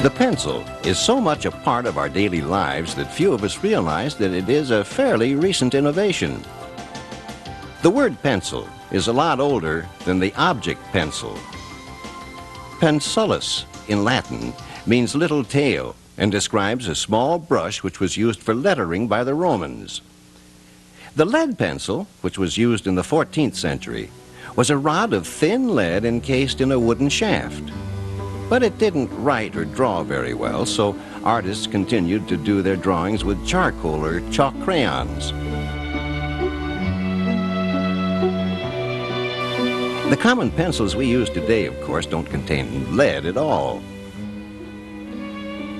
The pencil is so much a part of our daily lives that few of us realize that it is a fairly recent innovation. The word pencil is a lot older than the object pencil. Pencillus in Latin means little tail and describes a small brush which was used for lettering by the Romans. The lead pencil, which was used in the 14th century, was a rod of thin lead encased in a wooden shaft. But it didn't write or draw very well, so artists continued to do their drawings with charcoal or chalk crayons. The common pencils we use today, of course, don't contain lead at all.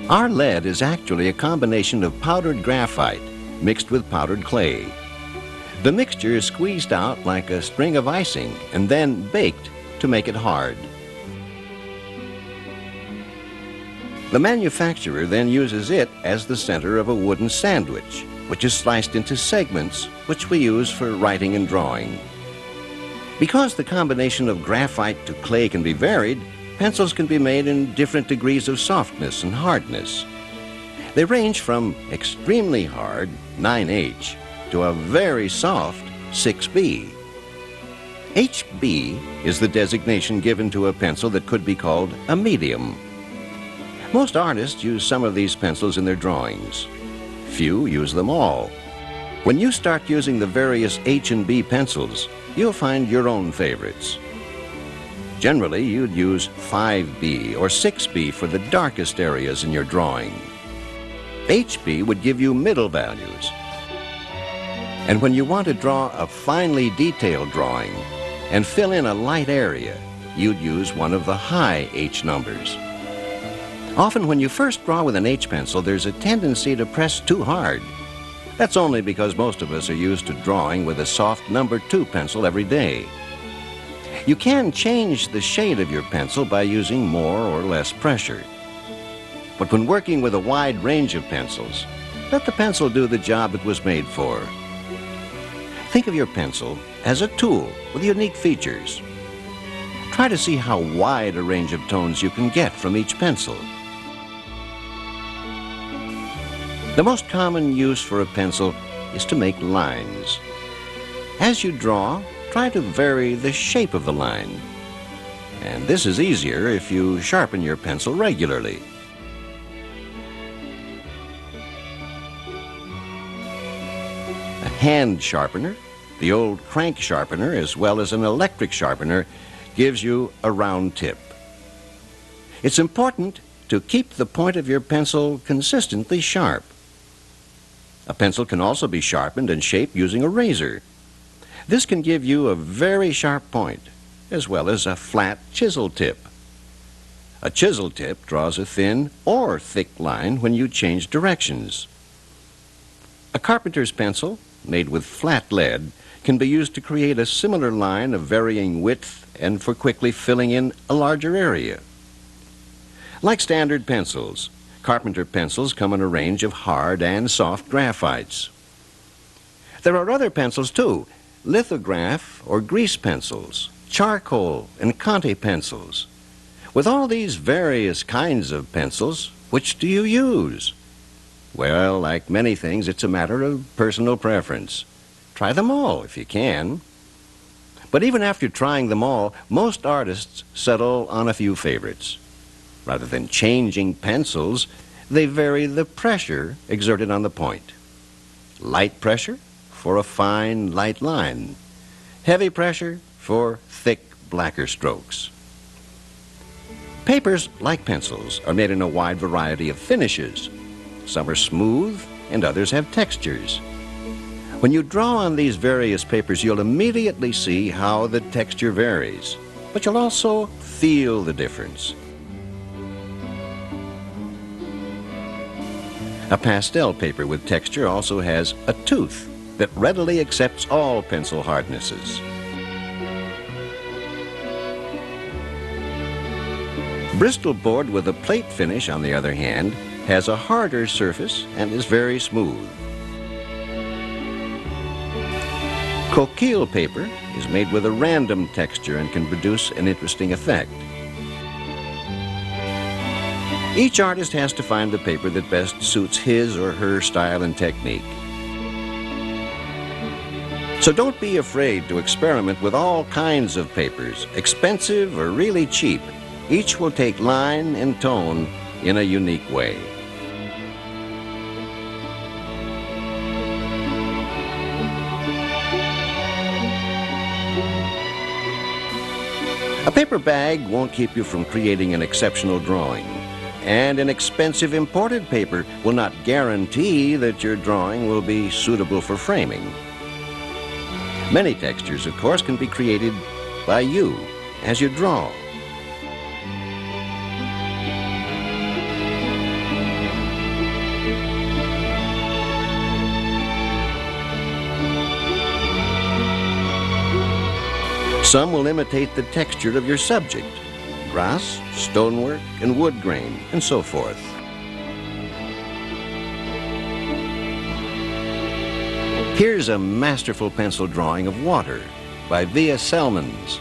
Our lead is actually a combination of powdered graphite mixed with powdered clay. The mixture is squeezed out like a string of icing and then baked to make it hard. The manufacturer then uses it as the center of a wooden sandwich, which is sliced into segments, which we use for writing and drawing. Because the combination of graphite to clay can be varied, pencils can be made in different degrees of softness and hardness. They range from extremely hard, 9H, to a very soft, 6B. HB is the designation given to a pencil that could be called a medium. Most artists use some of these pencils in their drawings. Few use them all. When you start using the various H and B pencils, you'll find your own favorites. Generally, you'd use 5B or 6B for the darkest areas in your drawing. HB would give you middle values. And when you want to draw a finely detailed drawing and fill in a light area, you'd use one of the high H numbers. Often when you first draw with an H pencil, there's a tendency to press too hard. That's only because most of us are used to drawing with a soft number 2 pencil every day. You can change the shade of your pencil by using more or less pressure. But when working with a wide range of pencils, let the pencil do the job it was made for. Think of your pencil as a tool with unique features. Try to see how wide a range of tones you can get from each pencil. The most common use for a pencil is to make lines. As you draw, try to vary the shape of the line. And this is easier if you sharpen your pencil regularly. A hand sharpener, the old crank sharpener, as well as an electric sharpener, gives you a round tip. It's important to keep the point of your pencil consistently sharp. A pencil can also be sharpened and shaped using a razor. This can give you a very sharp point, as well as a flat chisel tip. A chisel tip draws a thin or thick line when you change directions. A carpenter's pencil, made with flat lead, can be used to create a similar line of varying width and for quickly filling in a larger area. Like standard pencils, carpenter pencils come in a range of hard and soft graphites. There are other pencils too, lithograph or grease pencils, charcoal and Conte pencils. With all these various kinds of pencils, which do you use? Well, like many things, it's a matter of personal preference. Try them all if you can. But even after trying them all, most artists settle on a few favorites. Rather than changing pencils, they vary the pressure exerted on the point. Light pressure for a fine, light line. Heavy pressure for thick, blacker strokes. Papers, like pencils, are made in a wide variety of finishes. Some are smooth and others have textures. When you draw on these various papers, you'll immediately see how the texture varies, but you'll also feel the difference. A pastel paper with texture also has a tooth that readily accepts all pencil hardnesses. Bristol board with a plate finish, on the other hand, has a harder surface and is very smooth. Coquille paper is made with a random texture and can produce an interesting effect. Each artist has to find the paper that best suits his or her style and technique. So don't be afraid to experiment with all kinds of papers, expensive or really cheap. Each will take line and tone in a unique way. A paper bag won't keep you from creating an exceptional drawing, and an expensive imported paper will not guarantee that your drawing will be suitable for framing. Many textures, of course, can be created by you as you draw. Some will imitate the texture of your subject, grass, stonework, and wood grain, and so forth. Here's a masterful pencil drawing of water by Via Selmans.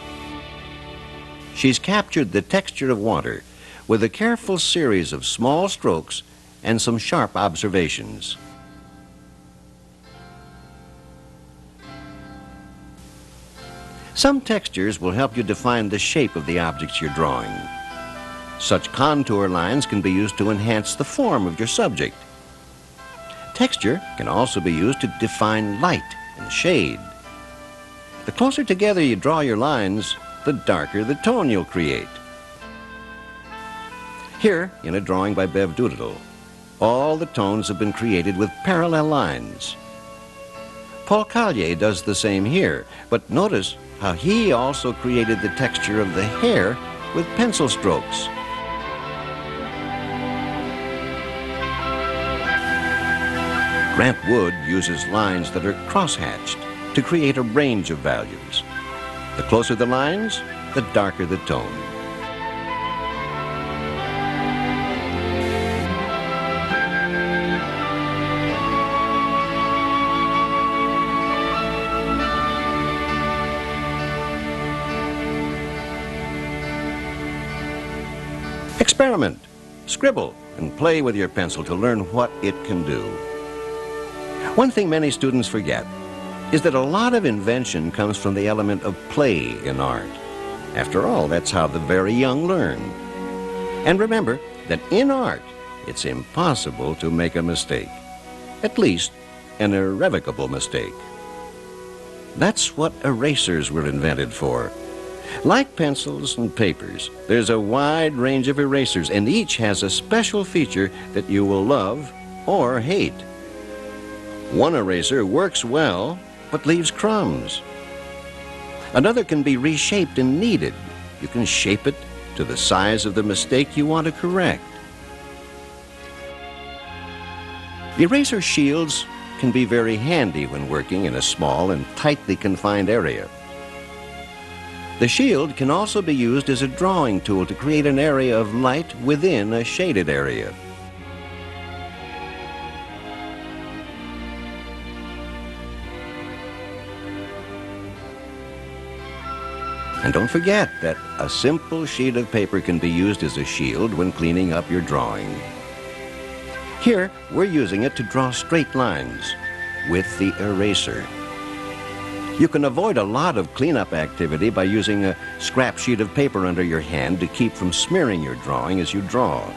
She's captured the texture of water with a careful series of small strokes and some sharp observations. Some textures will help you define the shape of the objects you're drawing. Such contour lines can be used to enhance the form of your subject. Texture can also be used to define light and shade. The closer together you draw your lines, the darker the tone you'll create. Here, in a drawing by Bev Doolittle, all the tones have been created with parallel lines. Calle does the same here, but notice how he also created the texture of the hair with pencil strokes. Grant Wood uses lines that are crosshatched to create a range of values. The closer the lines, the darker the tone. Experiment, scribble, and play with your pencil to learn what it can do. One thing many students forget is that a lot of invention comes from the element of play in art. After all, that's how the very young learn. And remember that in art, it's impossible to make a mistake, at least an irrevocable mistake. That's what erasers were invented for. Like pencils and papers, there's a wide range of erasers, and each has a special feature that you will love or hate. One eraser works well, but leaves crumbs. Another can be reshaped and kneaded. You can shape it to the size of the mistake you want to correct. Eraser shields can be very handy when working in a small and tightly confined area. The shield can also be used as a drawing tool to create an area of light within a shaded area. And don't forget that a simple sheet of paper can be used as a shield when cleaning up your drawing. Here, we're using it to draw straight lines with the eraser. You can avoid a lot of cleanup activity by using a scrap sheet of paper under your hand to keep from smearing your drawing as you draw.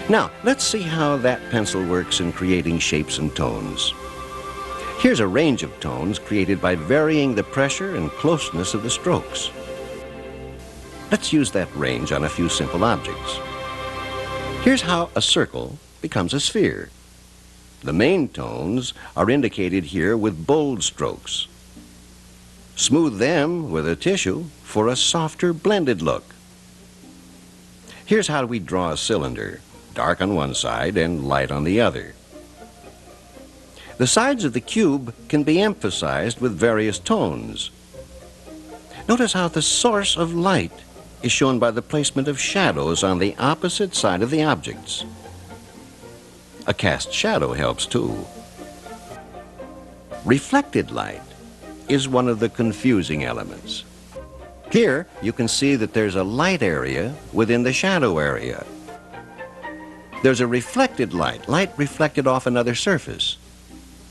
Now, let's see how that pencil works in creating shapes and tones. Here's a range of tones created by varying the pressure and closeness of the strokes. Let's use that range on a few simple objects. Here's how a circle becomes a sphere. The main tones are indicated here with bold strokes. Smooth them with a tissue for a softer blended look. Here's how we draw a cylinder, dark on one side and light on the other. The sides of the cube can be emphasized with various tones. Notice how the source of light is shown by the placement of shadows on the opposite side of the objects. A cast shadow helps too. Reflected light is one of the confusing elements. Here, you can see that there's a light area within the shadow area, There's a reflected light, light reflected off another surface.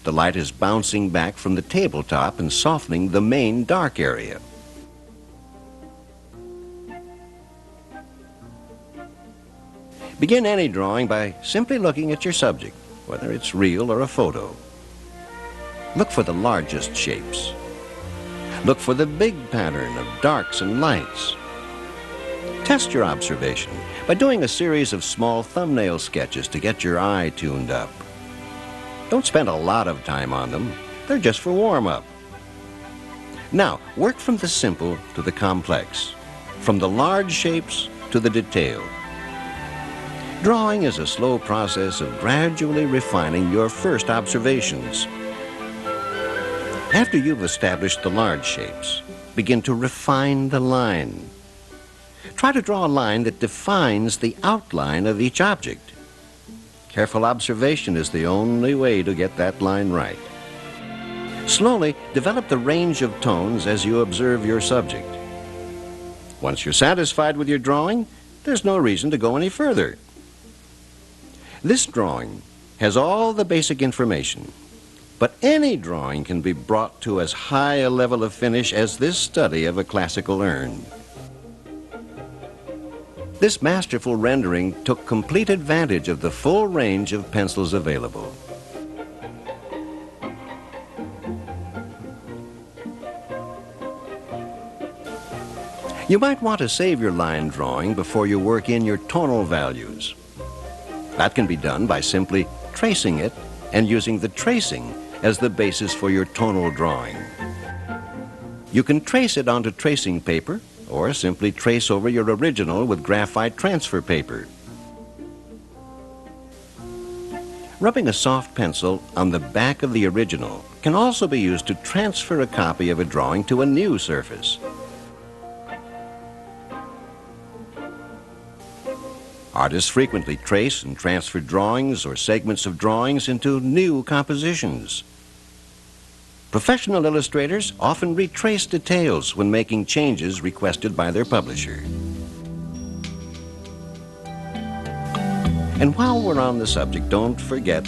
The light is bouncing back from the tabletop and softening the main dark area. Begin any drawing by simply looking at your subject, whether it's real or a photo. Look for the largest shapes. Look for the big pattern of darks and lights. Test your observation by doing a series of small thumbnail sketches to get your eye tuned up. Don't spend a lot of time on them. They're just for warm-up. Now, work from the simple to the complex, from the large shapes to the detail. Drawing is a slow process of gradually refining your first observations. After you've established the large shapes, begin to refine the line. Try to draw a line that defines the outline of each object. Careful observation is the only way to get that line right. Slowly develop the range of tones as you observe your subject. Once you're satisfied with your drawing, there's no reason to go any further. This drawing has all the basic information, but any drawing can be brought to as high a level of finish as this study of a classical urn. This masterful rendering took complete advantage of the full range of pencils available. You might want to save your line drawing before you work in your tonal values. That can be done by simply tracing it and using the tracing as the basis for your tonal drawing. You can trace it onto tracing paper or simply trace over your original with graphite transfer paper. Rubbing a soft pencil on the back of the original can also be used to transfer a copy of a drawing to a new surface. Artists frequently trace and transfer drawings or segments of drawings into new compositions. Professional illustrators often retrace details when making changes requested by their publisher. And while we're on the subject, don't forget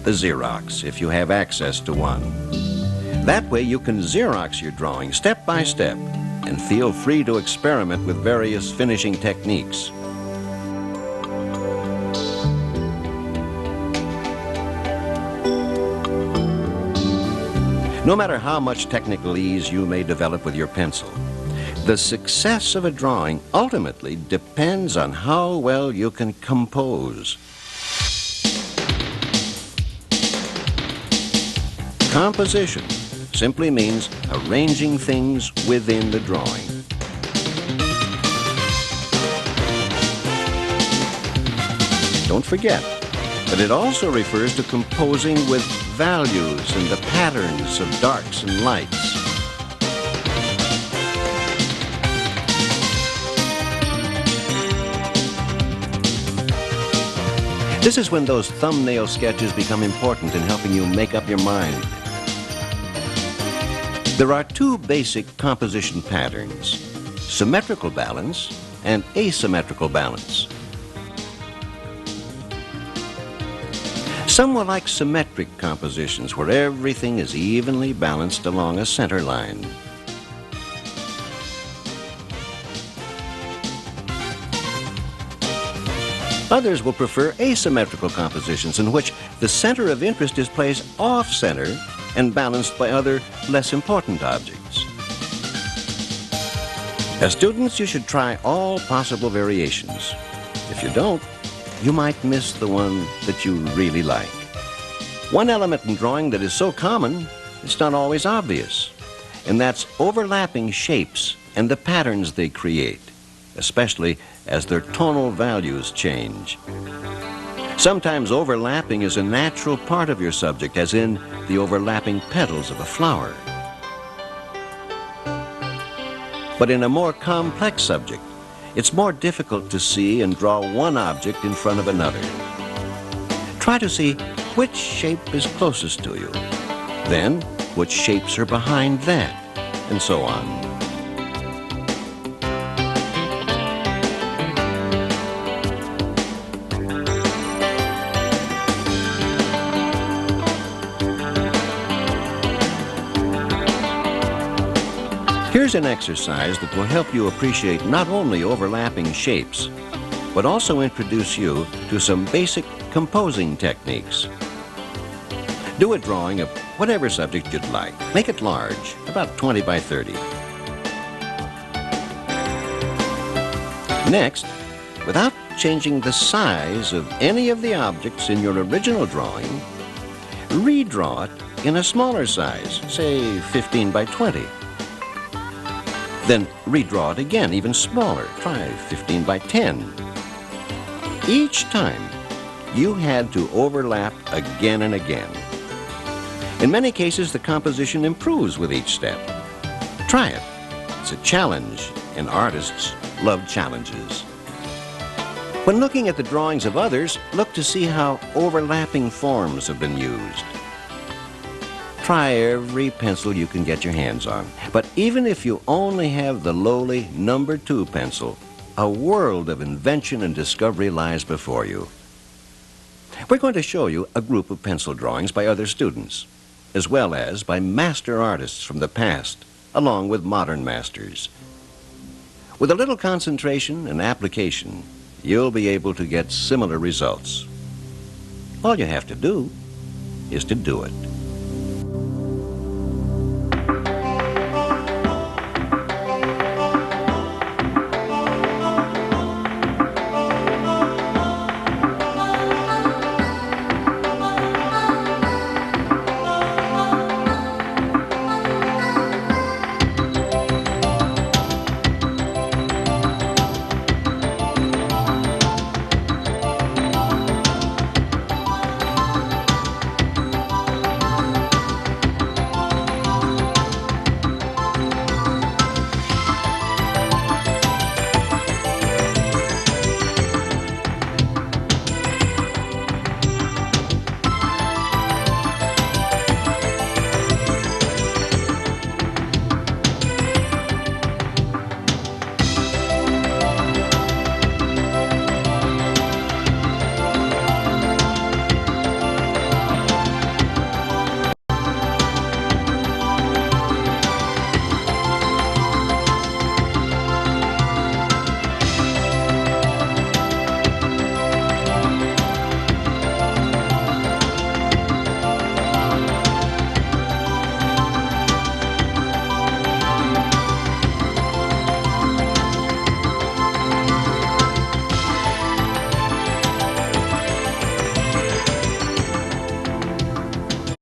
the Xerox if you have access to one. That way you can Xerox your drawing step by step and feel free to experiment with various finishing techniques. No matter how much technical ease you may develop with your pencil, the success of a drawing ultimately depends on how well you can compose. Composition simply means arranging things within the drawing. Don't forget that it also refers to composing with values and the patterns of darks and lights. This is when those thumbnail sketches become important in helping you make up your mind. There are two basic composition patterns: symmetrical balance and asymmetrical balance. Some will like symmetric compositions where everything is evenly balanced along a center line. Others will prefer asymmetrical compositions in which the center of interest is placed off-center and balanced by other, less important objects. As students, you should try all possible variations. If you don't, you might miss the one that you really like. One element in drawing that is so common, it's not always obvious, and that's overlapping shapes and the patterns they create, especially as their tonal values change. Sometimes overlapping is a natural part of your subject, as in the overlapping petals of a flower. But in a more complex subject, it's more difficult to see and draw one object in front of another. Try to see which shape is closest to you, then which shapes are behind that, and so on. Here's an exercise that will help you appreciate not only overlapping shapes, but also introduce you to some basic composing techniques. Do a drawing of whatever subject you'd like. Make it large, about 20 by 30. Next, without changing the size of any of the objects in your original drawing, redraw it in a smaller size, say 15 by 20. Then redraw it again, even smaller. Try 15 by 10. Each time, you had to overlap again and again. In many cases, the composition improves with each step. Try it. It's a challenge, and artists love challenges. When looking at the drawings of others, look to see how overlapping forms have been used. Try every pencil you can get your hands on. But even if you only have the lowly number 2 pencil, a world of invention and discovery lies before you. We're going to show you a group of pencil drawings by other students, as well as by master artists from the past, along with modern masters. With a little concentration and application, you'll be able to get similar results. All you have to do is to do it.